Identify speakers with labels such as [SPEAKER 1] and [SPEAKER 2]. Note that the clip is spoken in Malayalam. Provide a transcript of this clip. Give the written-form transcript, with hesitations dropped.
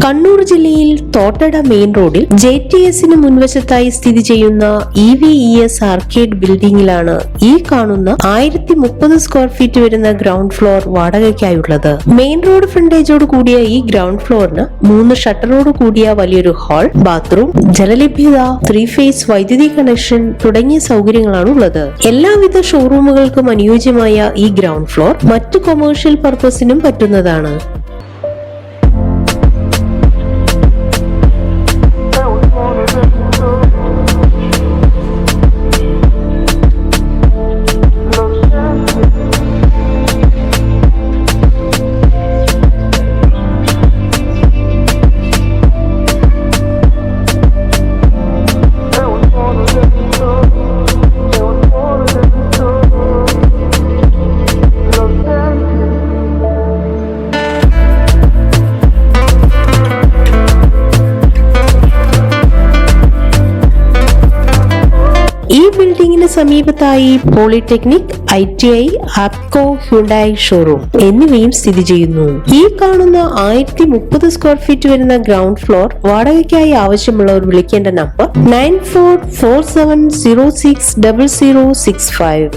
[SPEAKER 1] കണ്ണൂർ ജില്ലയിൽ തോട്ടട മെയിൻ റോഡിൽ JTSന് മുൻവശത്തായി സ്ഥിതി ചെയ്യുന്ന EVES ആർക്കേഡ് ബിൽഡിംഗിലാണ് ഈ കാണുന്ന 1030 സ്ക്വയർ ഫീറ്റ് വരുന്ന ഗ്രൗണ്ട് ഫ്ലോർ വാടകയ്ക്കായുള്ളത്. മെയിൻ റോഡ് ഫ്രണ്ടേജോട് കൂടിയ ഈ ഗ്രൗണ്ട് ഫ്ലോറിന് 3 ഷട്ടറോട് കൂടിയ വലിയൊരു ഹാൾ, ബാത്റൂം, ജലലഭ്യത, 3 ഫേസ് വൈദ്യുതി കണക്ഷൻ തുടങ്ങിയ സൗകര്യങ്ങളാണ് ഉള്ളത്. എല്ലാവിധ ഷോറൂമുകൾക്കും അനുയോജ്യമായ ഈ ഗ്രൗണ്ട് ഫ്ലോർ മറ്റു കൊമേഴ്ഷ്യൽ പർപ്പസിനും പറ്റുന്നതാണ്. ഈ ബിൽഡിംഗിന് സമീപത്തായി polytechnic, ITI, Apco, Hyundai showroom എന്നിവയും സ്ഥിതി ചെയ്യുന്നു. ഈ കാണുന്ന 1030 സ്ക്വയർ ഫീറ്റ് വരുന്ന ഗ്രൗണ്ട് ഫ്ലോർ വാടകയ്ക്കായി ആവശ്യമുള്ളവർ വിളിക്കേണ്ട നമ്പർ 9447060065.